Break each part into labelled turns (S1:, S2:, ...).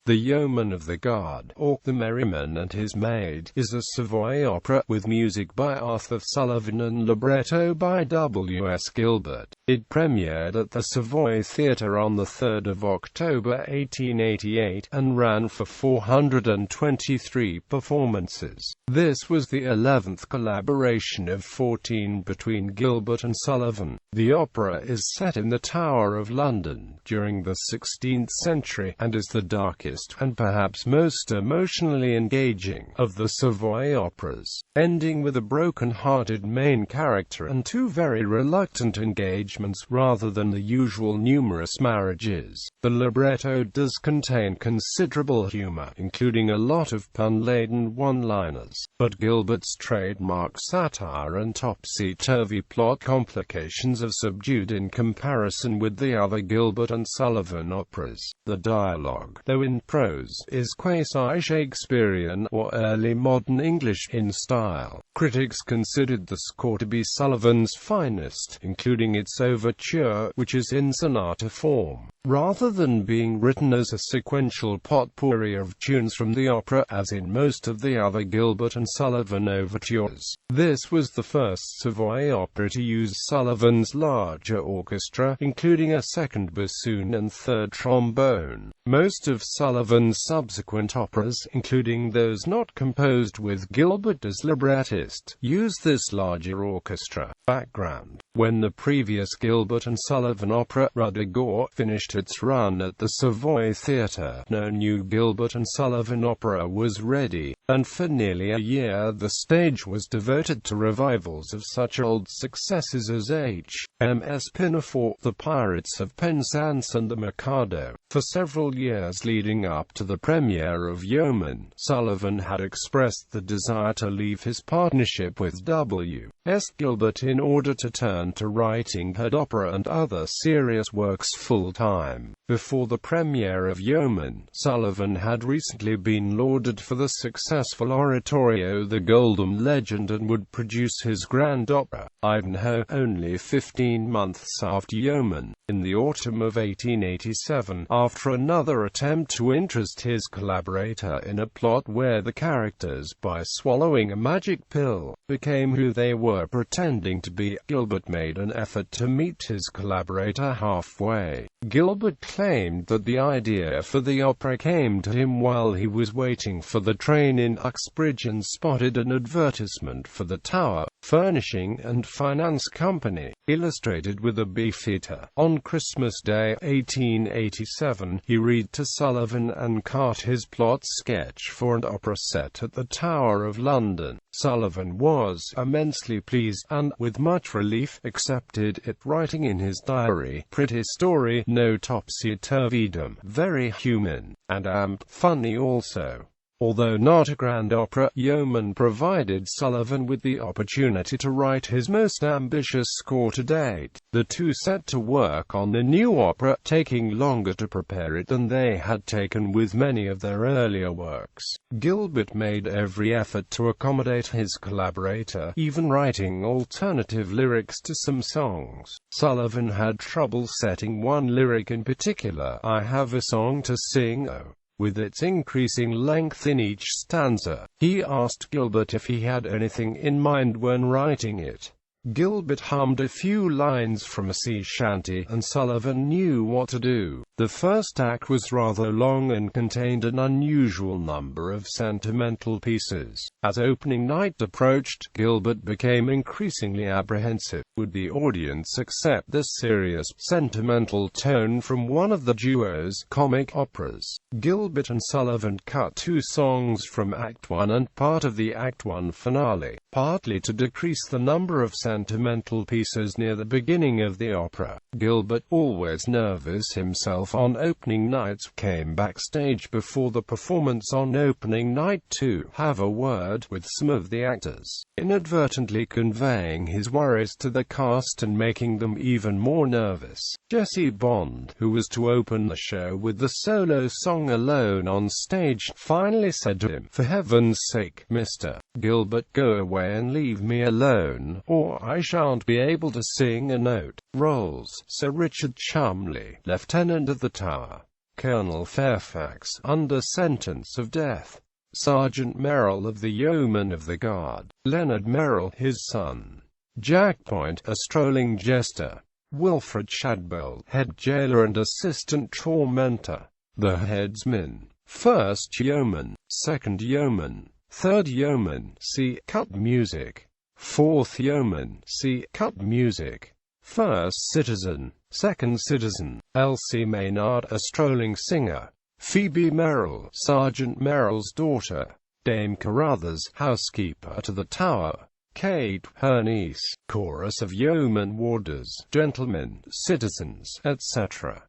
S1: The Yeomen of the Guard, or The Merryman and His Maid, is a Savoy opera, with music by Arthur Sullivan and libretto by W. S. Gilbert. It premiered at the Savoy Theatre on 3 October 1888, and ran for 423 performances. This was the 11th collaboration of 14 between Gilbert and Sullivan. The opera is set in the Tower of London during the 16th century, and is the darkest and perhaps most emotionally engaging of the Savoy operas, ending with a broken-hearted main character and two very reluctant engagements rather than the usual numerous marriages. The libretto does contain considerable humor, including a lot of pun-laden one-liners, but Gilbert's trademark satire and topsy-turvy plot complications are subdued in comparison with the other Gilbert and Sullivan operas. The dialogue, though in prose, is quasi-Shakespearean or early modern English in style. Critics considered the score to be Sullivan's finest, including its overture, which is in sonata form, rather than being written as a sequential potpourri of tunes from the opera, as in most of the other Gilbert and Sullivan overtures. This was the first Savoy opera to use Sullivan's larger orchestra, including a second bassoon and third trombone. Most of Sullivan's subsequent operas, including those not composed with Gilbert as librettist, use this larger orchestra. Background: when the previous Gilbert and Sullivan opera, Ruddigore, finished its run at the Savoy Theatre, no new Gilbert and Sullivan opera was ready, and for nearly a year the stage was devoted to revivals of such old successes as H.M.S. Pinafore, The Pirates of Penzance and The Mikado. For several years leading up to the premiere of Yeomen, Sullivan had expressed the desire to leave his partnership with W. S. Gilbert in order to turn to writing heard opera and other serious works full-time. Before the premiere of Yeomen, Sullivan had recently been lauded for the successful oratorio The Golden Legend, and would produce his grand opera, Ivanhoe, only 15 months after Yeomen, in the autumn of 1887, after another attempt to interest his collaborator in a plot where the characters, by swallowing a magic pill, became who they were pretending to be. Gilbert made an effort to meet his collaborator halfway. Gilbert claimed that the idea for the opera came to him while he was waiting for the train in Uxbridge and spotted an advertisement for the Tower Furnishing and Finance Company, illustrated with a beefeater. On Christmas Day 1887, he read to Sullivan and cut his plot sketch for an opera set at the Tower of London. Sullivan was immensely pleased and, with much relief, accepted it, writing in his diary, "Pretty story, no topsy-turvydom, very human, and funny also." Although not a grand opera, Yeomen provided Sullivan with the opportunity to write his most ambitious score to date. The two set to work on the new opera, taking longer to prepare it than they had taken with many of their earlier works. Gilbert made every effort to accommodate his collaborator, even writing alternative lyrics to some songs. Sullivan had trouble setting one lyric in particular, "I Have a Song to Sing Oh," with its increasing length in each stanza. He asked Gilbert if he had anything in mind when writing it. Gilbert hummed a few lines from a sea shanty, and Sullivan knew what to do. The first act was rather long and contained an unusual number of sentimental pieces. As opening night approached, Gilbert became increasingly apprehensive. Would the audience accept this serious, sentimental tone from one of the duo's comic operas? Gilbert and Sullivan cut two songs from Act 1 and part of the Act 1 finale, partly to decrease the number of sentimental pieces near the beginning of the opera. Gilbert, always nervous himself on opening nights, came backstage before the performance on opening night to have a word with some of the actors, inadvertently conveying his worries to the cast and making them even more nervous. Jesse Bond, who was to open the show with the solo song Alone on stage, finally said to him, "For heaven's sake, Mr. Gilbert, go away and leave me alone, or I shan't be able to sing a note." Rolls, Sir Richard Cholmondeley, Lieutenant of the Tower. Colonel Fairfax, under sentence of death. Sergeant Merrill of the Yeomen of the Guard. Leonard Merrill, his son. Jack Point, a strolling jester. Wilfred Shadbolt, head jailer and assistant tormentor. The headsman. First Yeoman, second Yeoman, third Yeoman, see cut music. Fourth Yeoman, see cut music. First citizen, second citizen. Elsie Maynard, a strolling singer. Phoebe Merrill, Sergeant Merrill's daughter. Dame Carruthers, housekeeper to the Tower. Kate, her niece. Chorus of yeomen, warders, gentlemen, citizens, etc.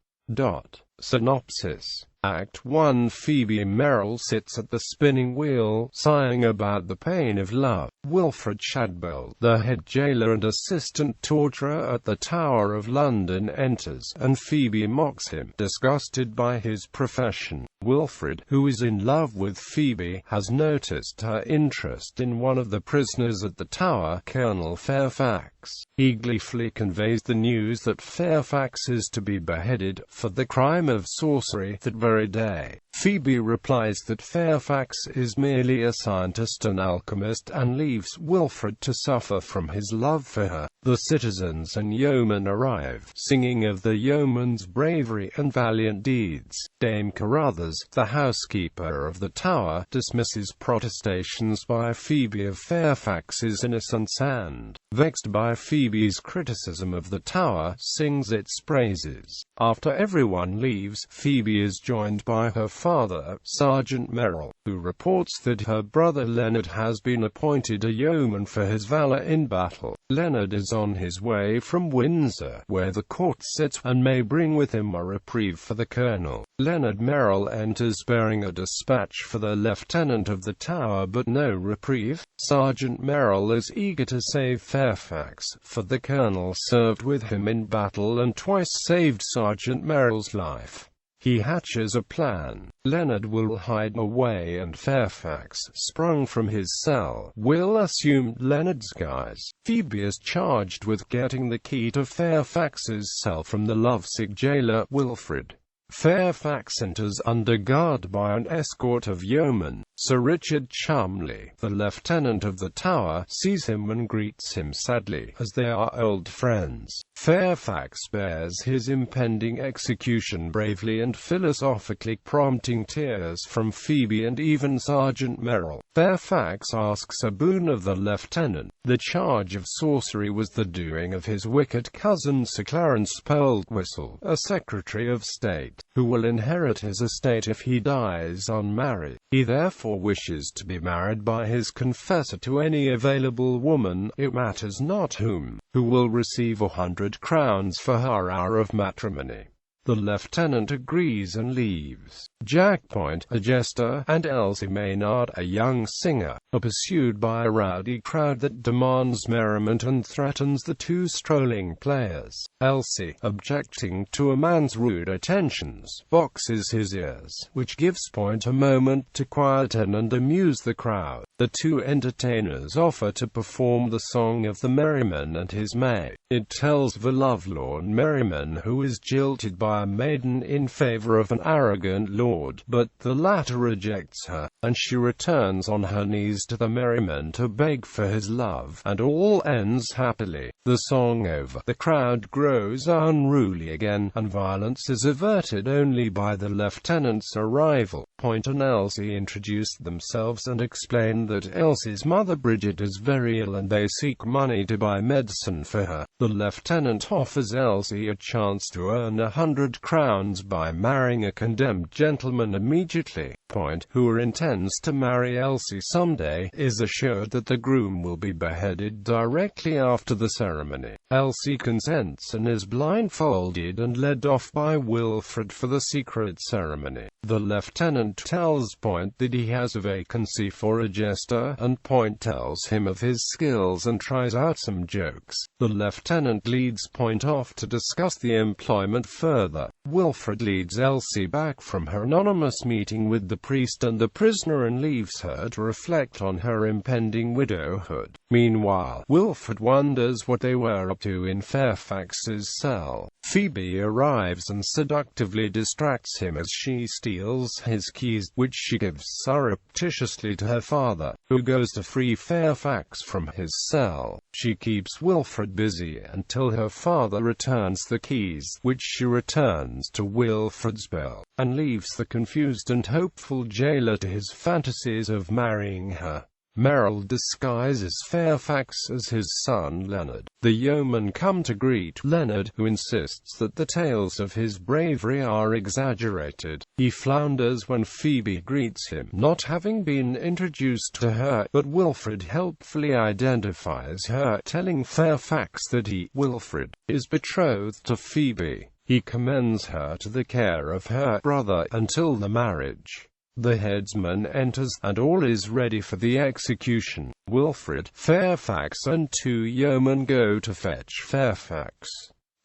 S1: Synopsis. Act 1. Phoebe Merrill sits at the spinning wheel, sighing about the pain of love. Wilfred Shadbolt, the head jailer and assistant torturer at the Tower of London, enters, and Phoebe mocks him, disgusted by his profession. Wilfred, who is in love with Phoebe, has noticed her interest in one of the prisoners at the Tower, Colonel Fairfax. He gleefully conveys the news that Fairfax is to be beheaded for the crime of sorcery that very day. Phoebe replies that Fairfax is merely a scientist and alchemist, and leaves Wilfred to suffer from his love for her. The citizens and yeomen arrive, singing of the yeomen's bravery and valiant deeds. Dame Carruthers, the housekeeper of the Tower, dismisses protestations by Phoebe of Fairfax's innocence and, vexed by Phoebe's criticism of the Tower, sings its praises. After everyone leaves, Phoebe is joined by her father, Sergeant Merrill, who reports that her brother Leonard has been appointed a yeoman for his valor in battle. Leonard is on his way from Windsor, where the court sits, and may bring with him a reprieve for the colonel. Leonard Merrill enters bearing a dispatch for the lieutenant of the Tower, but no reprieve. Sergeant Merrill is eager to save Fairfax, for the colonel served with him in battle and twice saved Sergeant Merrill's life. He hatches a plan. Leonard will hide away and Fairfax, sprung from his cell, will assume Leonard's guise. Phoebe is charged with getting the key to Fairfax's cell from the lovesick jailer, Wilfred. Fairfax enters under guard by an escort of yeomen. Sir Richard Cholmondeley, the lieutenant of the Tower, sees him and greets him sadly, as they are old friends. Fairfax bears his impending execution bravely and philosophically, prompting tears from Phoebe and even Sergeant Merrill. Fairfax asks a boon of the lieutenant. The charge of sorcery was the doing of his wicked cousin Sir Clarence Poultwhistle, a Secretary of State, who will inherit his estate if he dies unmarried. He therefore wishes to be married by his confessor to any available woman, it matters not whom, who will receive 100 crowns for her hour of matrimony. The lieutenant agrees and leaves. Jack Point, a jester, and Elsie Maynard, a young singer, are pursued by a rowdy crowd that demands merriment and threatens the two strolling players. Elsie, objecting to a man's rude attentions, boxes his ears, which gives Point a moment to quieten and amuse the crowd. The two entertainers offer to perform the song of the merryman and his maid. It tells the lovelorn merryman who is jilted by a maiden in favor of an arrogant lord, but the latter rejects her, and she returns on her knees to the merryman to beg for his love, and all ends happily. The song over, the crowd grows unruly again, and violence is averted only by the lieutenant's arrival. Point and Elsie introduce themselves and explain that Elsie's mother Bridget is very ill and they seek money to buy medicine for her. The lieutenant offers Elsie a chance to earn 100 crowns by marrying a condemned gentleman immediately. Point, who intends to marry Elsie someday, is assured that the groom will be beheaded directly after the ceremony. Elsie consents and is blindfolded and led off by Wilfred for the secret ceremony. The lieutenant tells Point that he has a vacancy for a jester, and Point tells him of his skills and tries out some jokes. The lieutenant leads Point off to discuss the employment further. Wilfred leads Elsie back from her anonymous meeting with the priest and the prisoner and leaves her to reflect on her impending widowhood. Meanwhile, Wilfred wonders what they were up to in Fairfax's cell. Phoebe arrives and seductively distracts him as she steals his keys, which she gives surreptitiously to her father, who goes to free Fairfax from his cell. She keeps Wilfred busy until her father returns the keys, which she returns to Wilfred's bell, and leaves the confused and hopeful jailer to his fantasies of marrying her. Merrill disguises Fairfax as his son Leonard. The yeomen come to greet Leonard, who insists that the tales of his bravery are exaggerated. He flounders when Phoebe greets him, not having been introduced to her, but Wilfred helpfully identifies her, telling Fairfax that he, Wilfred, is betrothed to Phoebe. He commends her to the care of her brother until the marriage. The headsman enters, and all is ready for the execution. Wilfred, Fairfax and 2 yeomen go to fetch Fairfax.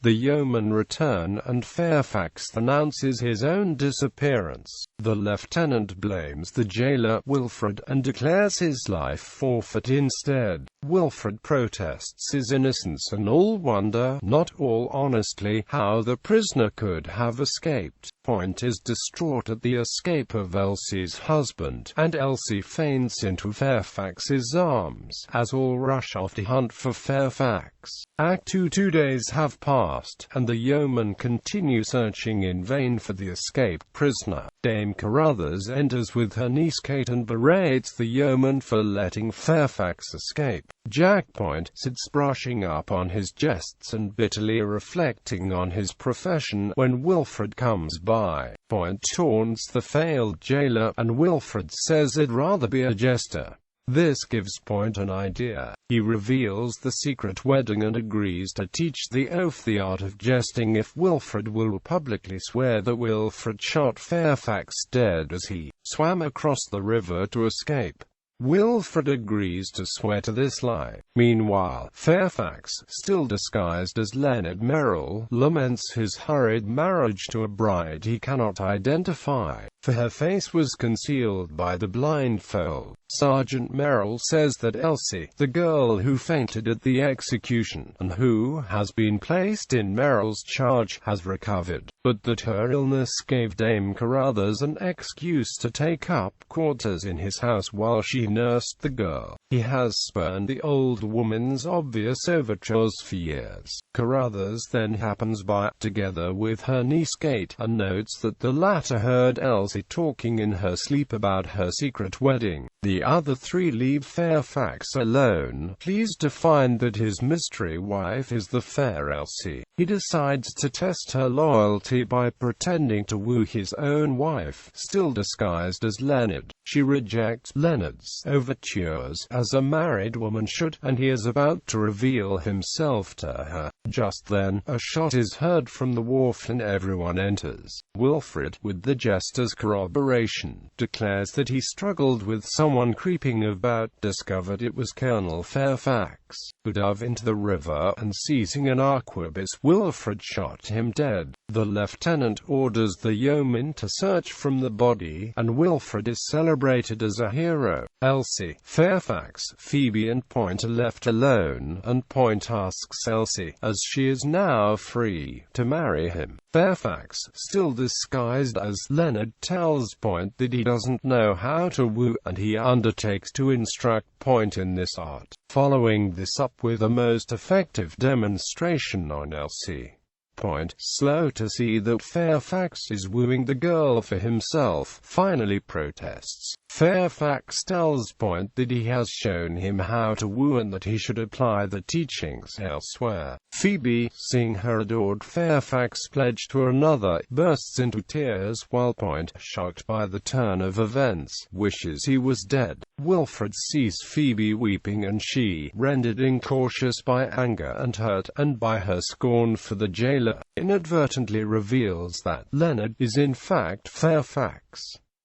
S1: The yeomen return, and Fairfax announces his own disappearance. The lieutenant blames the jailer, Wilfred, and declares his life forfeit instead. Wilfred protests his innocence, and all wonder, not all honestly, how the prisoner could have escaped. Point is distraught at the escape of Elsie's husband, and Elsie faints into Fairfax's arms, as all rush off to hunt for Fairfax. Act 2. 2 days have passed, and the yeomen continue searching in vain for the escaped prisoner. Dame Carruthers enters with her niece Kate and berates the yeoman for letting Fairfax escape. Jack Point sits brushing up on his jests and bitterly reflecting on his profession when Wilfred comes by. Point taunts the failed jailer, and Wilfred says he'd rather be a jester. This gives Point an idea. He reveals the secret wedding and agrees to teach the oaf the art of jesting if Wilfred will publicly swear that Wilfred shot Fairfax dead as he swam across the river to escape. Wilfred agrees to swear to this lie. Meanwhile, Fairfax, still disguised as Leonard Merrill, laments his hurried marriage to a bride he cannot identify, for her face was concealed by the blindfold. Sergeant Merrill says that Elsie, the girl who fainted at the execution, and who has been placed in Merrill's charge, has recovered, but that her illness gave Dame Carruthers an excuse to take up quarters in his house while she nursed the girl. He has spurned the old woman's obvious overtures for years. Carruthers then happens by, together with her niece Kate, and notes that the latter heard Elsie talking in her sleep about her secret wedding. The other 3 leave Fairfax alone, pleased to find that his mystery wife is the fair Elsie. He decides to test her loyalty by pretending to woo his own wife, still disguised as Leonard. She rejects Leonard's overtures, as a married woman should, and he is about to reveal himself to her. Just then, a shot is heard from the wharf and everyone enters. Wilfred, with the jester's corroboration, declares that he struggled with someone creeping about, discovered it was Colonel Fairfax, who dove into the river, and seizing an arquebus, Wilfred shot him dead. The lieutenant orders the yeomen to search from the body, and Wilfred is celebrated as a hero. Elsie, Fairfax, Phoebe and Point are left alone, and Point asks Elsie, as she is now free, to marry him. Fairfax, still disguised as Leonard, tells Point that he doesn't know how to woo, and he undertakes to instruct Point in this art, following this up with a most effective demonstration on Elsie. Point, slow to see that Fairfax is wooing the girl for himself, finally protests. Fairfax tells Point that he has shown him how to woo and that he should apply the teachings elsewhere. Phoebe, seeing her adored Fairfax pledged to another, bursts into tears, while Point, shocked by the turn of events, wishes he was dead. Wilfred sees Phoebe weeping and she, rendered incautious by anger and hurt, and by her scorn for the jailer, inadvertently reveals that Leonard is in fact Fairfax.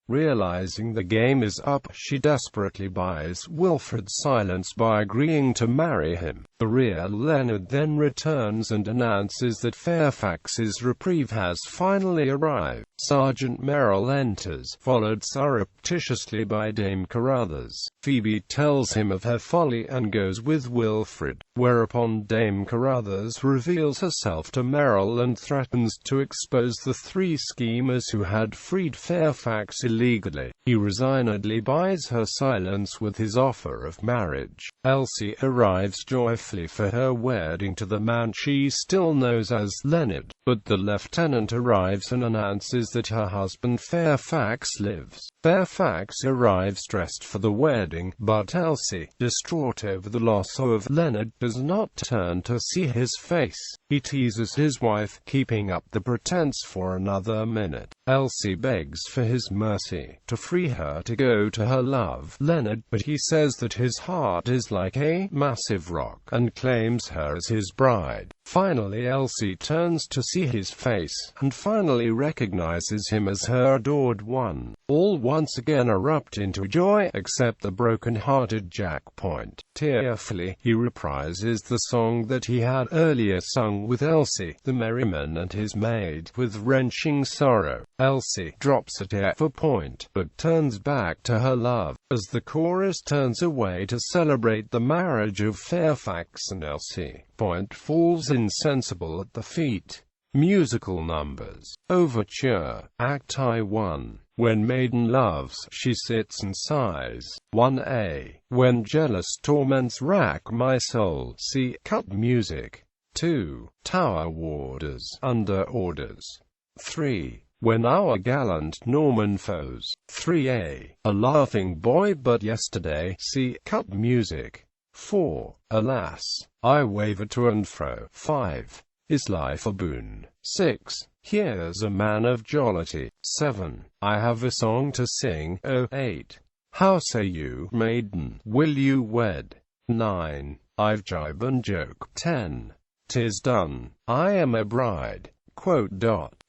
S1: Realizing the game is up, she desperately buys Wilfred's silence by agreeing to marry him. The real Leonard then returns and announces that Fairfax's reprieve has finally arrived. Sergeant Merrill enters, followed surreptitiously by Dame Carruthers. Phoebe tells him of her folly and goes with Wilfred, whereupon Dame Carruthers reveals herself to Merrill and threatens to expose the three schemers who had freed Fairfax illegally. He resignedly buys her silence with his offer of marriage. Elsie arrives joyfully for her wedding to the man she still knows as Leonard, but the lieutenant arrives and announces that her husband Fairfax lives. Fairfax arrives dressed for the wedding, but Elsie, distraught over the loss of Leonard, does not turn to see his face. He teases his wife, keeping up the pretense for another minute. Elsie begs for his mercy, to free her to go to her love, Leonard, but he says that his heart is like a massive rock, and claims her as his bride. Finally Elsie turns to see his face, and finally recognizes him as her adored one. All once again erupt into joy, except the broken-hearted Jack Point. Tearfully, he reprises the song that he had earlier sung with Elsie, The Merryman and His Maid, with wrenching sorrow. Elsie drops a tear for Point, but turns back to her love. As the chorus turns away to celebrate the marriage of Fairfax and Elsie, Point falls insensible at the feet. Musical numbers. Overture. Act I1. When maiden loves, she sits and sighs. 1a. When jealous torments rack my soul, see cut music. 2. Tower warders, under orders. 3. When our gallant Norman foes. 3a. A laughing boy but yesterday, see cut music. 4. Alas, I waver to and fro. 5. Is life a boon? 6. Here's a man of jollity. 7. I have a song to sing. 8. How say you, maiden, will you wed? 9. I've jibe and joke. 10. 'Tis done, I am a bride.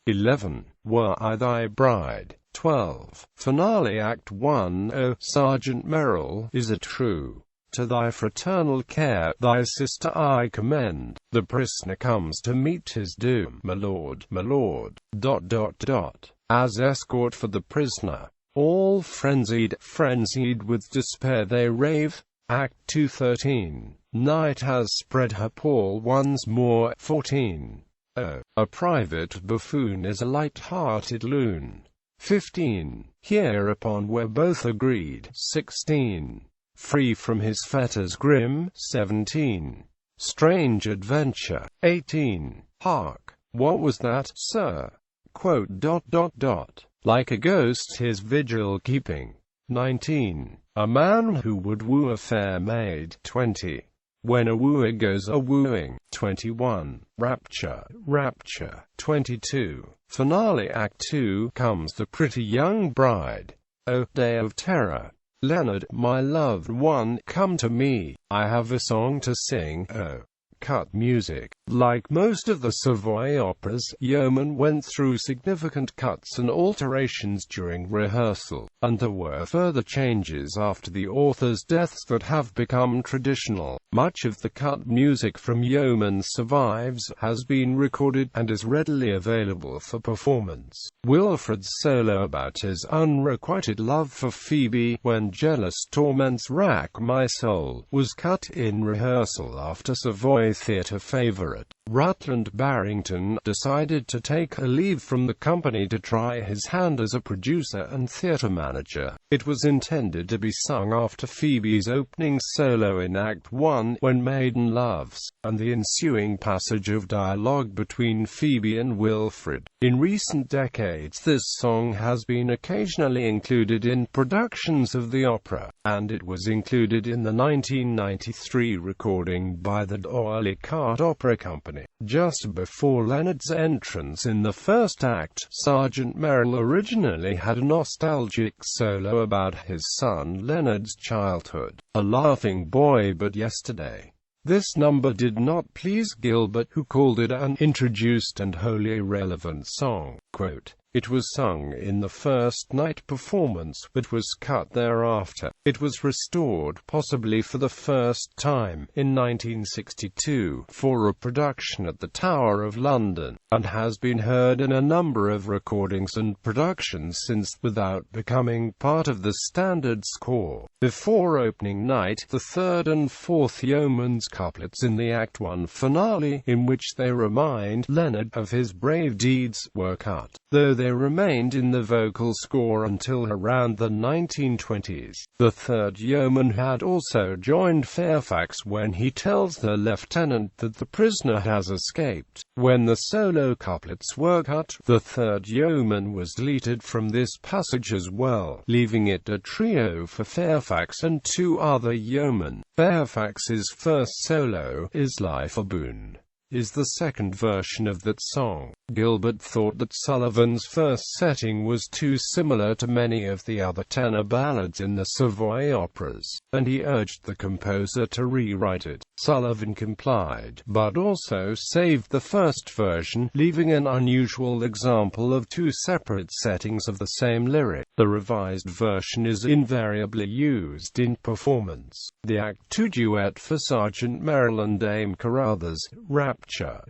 S1: 11. Were I thy bride. 12. Finale Act 1. O Sergeant Merrill, is it true? To thy fraternal care, thy sister I commend. The prisoner comes to meet his doom, my lord, as escort for the prisoner. All frenzied with despair they rave. Act 2. 13. Night has spread her pall once more. 14. Oh, a private buffoon is a light-hearted loon. 15. Hereupon we're both agreed. 16. Free from his fetters grim. 17. Strange adventure. 18. Hark! What was that, sir? Like a ghost his vigil keeping. 19. A man who would woo a fair maid. 20. When a wooer goes a-wooing. 21. Rapture. 22. Finale Act 2. Comes the pretty young bride. O day of terror! Leonard, my loved one, come to me. I have a song to sing. Oh, cut music. Like most of the Savoy operas, Yeomen went through significant cuts and alterations during rehearsal, and there were further changes after the author's deaths that have become traditional. Much of the cut music from Yeomen survives, has been recorded, and is readily available for performance. Wilfred's solo about his unrequited love for Phoebe, when jealous torments rack my soul, was cut in rehearsal after Savoy Theatre favorite Rutland Barrington decided to take a leave from the company to try his hand as a producer and theatre manager. It was intended to be sung after Phoebe's opening solo in Act 1, When Maiden Loves, and the ensuing passage of dialogue between Phoebe and Wilfred. In recent decades, this song has been occasionally included in productions of the opera, and it was included in the 1993 recording by the D'Oyly Carte Opera Company. Just before Leonard's entrance in the first act, Sergeant Merrill originally had a nostalgic solo about his son Leonard's childhood, a laughing boy but yesterday. This number did not please Gilbert, who called it an introduced and wholly irrelevant song. Quote, "It was sung in the first night performance, but was cut thereafter. It was restored, possibly for the first time, in 1962, for a production at the Tower of London, and has been heard in a number of recordings and productions since, without becoming part of the standard score. Before opening night, the third and fourth Yeomen's couplets in the Act 1 finale, in which they remind Leonard of his brave deeds, were cut, though they remained in the vocal score until around the 1920s. The third Yeoman had also joined Fairfax when he tells the lieutenant that the prisoner has escaped. When the solo couplets were cut, the third Yeoman was deleted from this passage as well, leaving it a trio for Fairfax and two other yeomen. Fairfax's first solo, Is Life a Boon?, is the second version of that song. Gilbert thought that Sullivan's first setting was too similar to many of the other tenor ballads in the Savoy operas, and he urged the composer to rewrite it. Sullivan complied, but also saved the first version, leaving an unusual example of two separate settings of the same lyric. The revised version is invariably used in performance. The Act 2 duet for Sergeant Merrill and Dame Carruthers, Rapture,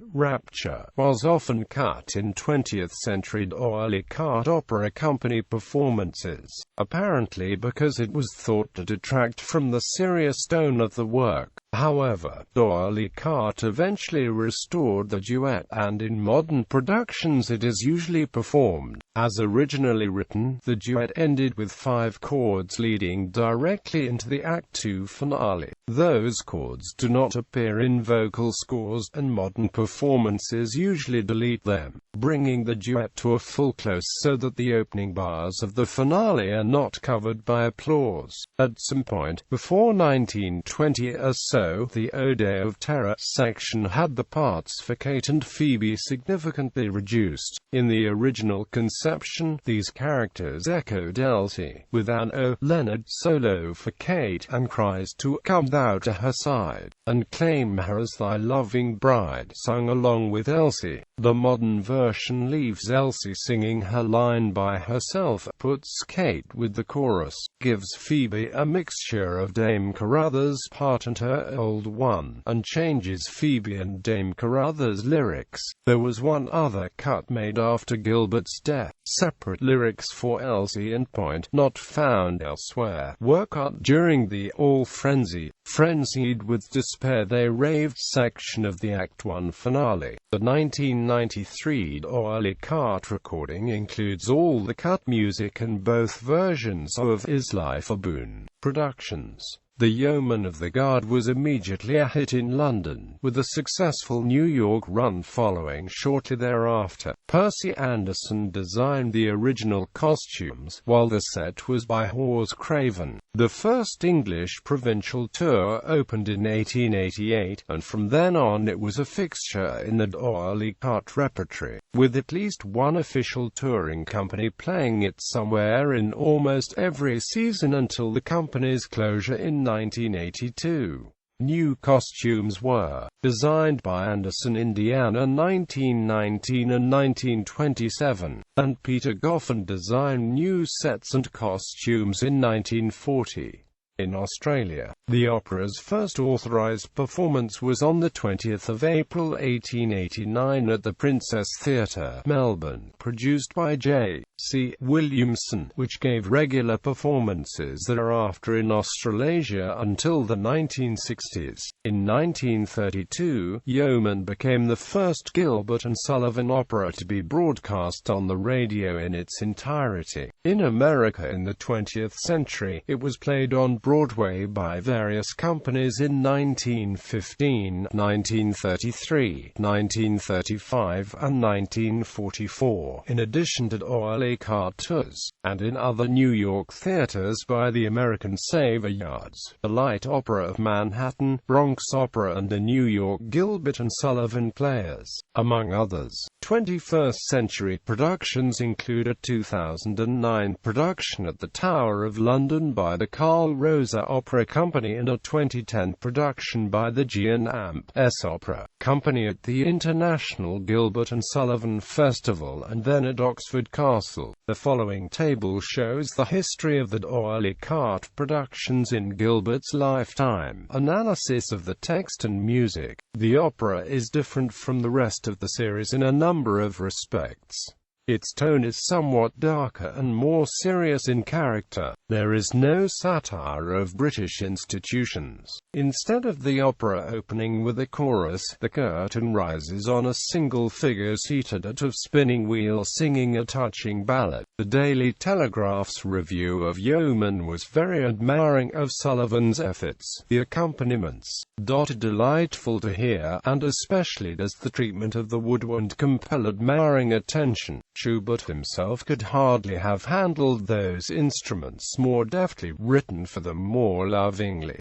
S1: was often cut in 20th-century D'Oyly Carte Opera Company performances, apparently because it was thought to detract from the serious tone of the work. However, D'Oyly Carte eventually restored the duet, and in modern productions it is usually performed as originally written. The duet ended with 5 chords leading directly into the Act 2 finale. Those chords do not appear in vocal scores, and modern performances usually delete them, bringing the duet to a full close so that the opening bars of the finale are not covered by applause. At some point before 1920 or so, the Ode of Terror section had the parts for Kate and Phoebe significantly reduced. In the original conception, these characters echoed Elsie, with an O. Leonard solo for Kate, and cries to "Come thou to her side, and claim her as thy loving bride," sung along with Elsie. The modern version leaves Elsie singing her line by herself, puts Kate with the chorus, gives Phoebe a mixture of Dame Carruthers' part and her old one, and changes Phoebe and Dame Carruthers' lyrics. There was one other cut made after Gilbert's death. Separate lyrics for Elsie and Point, not found elsewhere, were cut during the All Frenzy, Frenzied with Despair They Raved section of the Act 1 finale. The 1993 D'Oyly Carte recording includes all the cut music and both versions of Is Life a Boon? Productions. The Yeoman of the Guard was immediately a hit in London, with a successful New York run following shortly thereafter. Percy Anderson designed the original costumes, while the set was by Hawes Craven. The first English provincial tour opened in 1888, and from then on it was a fixture in the D'Oyly Carte repertory, with at least one official touring company playing it somewhere in almost every season until the company's closure in 1982. New costumes were designed by Anderson, Indiana, 1919 and 1927, and Peter Goffin designed new sets and costumes in 1940. In Australia, the opera's first authorised performance was on the 20th of April 1889 at the Princess Theatre, Melbourne, produced by J. C. Williamson, which gave regular performances thereafter in Australasia until the 1960s. In 1932, Yeomen became the first Gilbert and Sullivan opera to be broadcast on the radio in its entirety. In America in the 20th century, it was played on Broadway by various companies in 1915, 1933, 1935, and 1944, in addition to oily car tours, and in other New York theaters by the American Savoyards, the Light Opera of Manhattan, Bronx Opera, and the New York Gilbert and Sullivan Players, among others. 21st century productions include a 2009 production at the Tower of London by the Carl Rosa Opera Company and a 2010 production by the G&S Opera Company at the International Gilbert and Sullivan Festival and then at Oxford Castle. The following table shows the history of the d'oyly carte productions in Gilbert's lifetime. Analysis of the text and music. The opera is different from the rest of the series in a number of respects. Its tone is somewhat darker and more serious in character. There is no satire of British institutions. Instead of the opera opening with a chorus, the curtain rises on a single figure seated at a spinning wheel singing a touching ballad. The Daily Telegraph's review of Yeomen was very admiring of Sullivan's efforts. The accompaniments, delightful to hear, and especially does the treatment of the woodwind compel admiring attention. Schubert himself could hardly have handled those instruments more deftly, written for them more lovingly.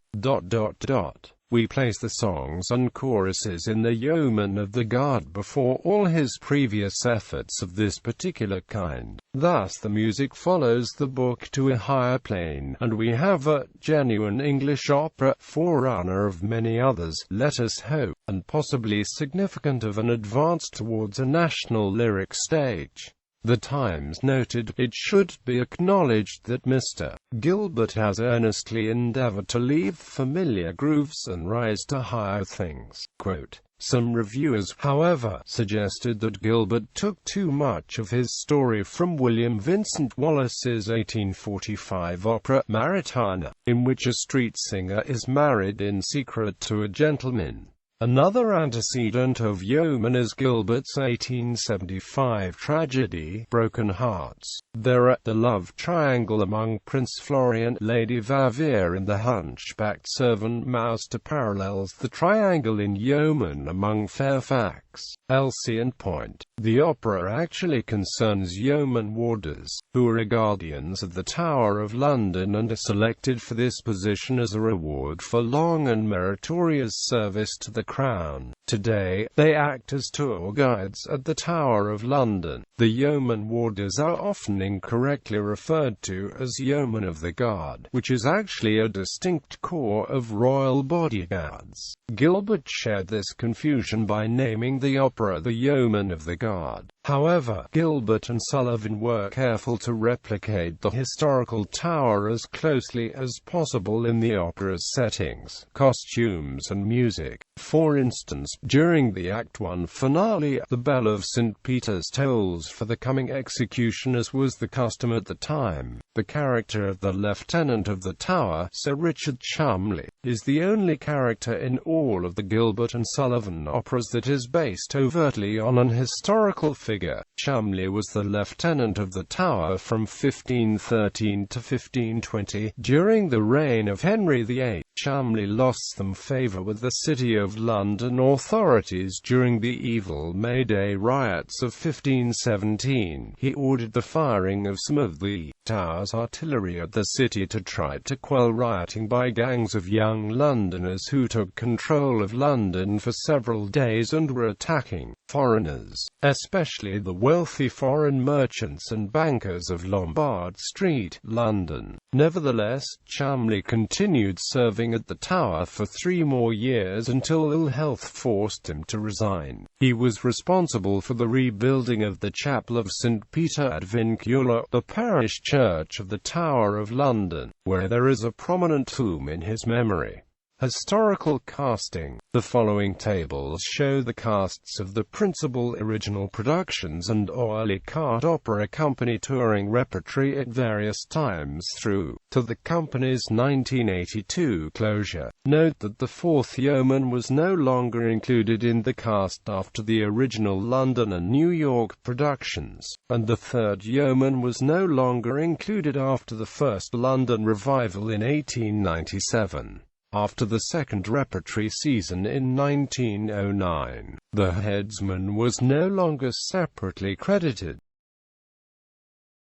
S1: We place the songs and choruses in the Yeomen of the Guard before all his previous efforts of this particular kind. Thus the music follows the book to a higher plane, and we have a genuine English opera, forerunner of many others, let us hope, and possibly significant of an advance towards a national lyric stage. The Times noted, "It should be acknowledged that Mr. Gilbert has earnestly endeavored to leave familiar grooves and rise to higher things." Quote, some reviewers, however, suggested that Gilbert took too much of his story from William Vincent Wallace's 1845 opera, Maritana, in which a street singer is married in secret to a gentleman. Another antecedent of Yeomen is Gilbert's 1875 tragedy, Broken Hearts. There are the love triangle among Prince Florian, Lady Vavere, and the hunchbacked servant Master parallels the triangle in Yeomen among Fairfax, Elsie, and Point. The opera actually concerns yeoman warders, who are guardians of the Tower of London and are selected for this position as a reward for long and meritorious service to the Crown. Today, they act as tour guides at the Tower of London. The yeoman warders are often incorrectly referred to as Yeomen of the Guard, which is actually a distinct corps of royal bodyguards. Gilbert shared this confusion by naming the opera The Yeomen of the Guard. However, Gilbert and Sullivan were careful to replicate the historical tower as closely as possible in the opera's settings, costumes, and music. For instance, during the Act I finale, the bell of St. Peter's tolls for the coming execution, as was the custom at the time. The character of the Lieutenant of the Tower, Sir Richard Cholmondeley, is the only character in all of the Gilbert and Sullivan operas that is based overtly on an historical figure. Cholmondeley was the Lieutenant of the Tower from 1513 to 1520. During the reign of Henry VIII, Cholmondeley lost some favour with the City of London authorities during the evil May Day riots of 1517. He ordered the firing of some of the Tower's artillery at the city to try to quell rioting by gangs of young Londoners who took control of London for several days and were attacking foreigners, especially the wealthy foreign merchants and bankers of Lombard Street, London. Nevertheless, Cholmondeley continued serving at the Tower for 3 more years until ill health forced him to resign. He was responsible for the rebuilding of the Chapel of St. Peter at Vincula, the parish church of the Tower of London, where there is a prominent tomb in his memory. Historical casting. The following tables show the casts of the principal original productions and oily cart opera company touring repertory at various times through to the company's 1982 closure. Note that the fourth Yeomen was no longer included in the cast after the original London and New York productions, and the third Yeomen was no longer included after the first London revival in 1897. After the second repertory season in 1909, the headsman was no longer separately credited.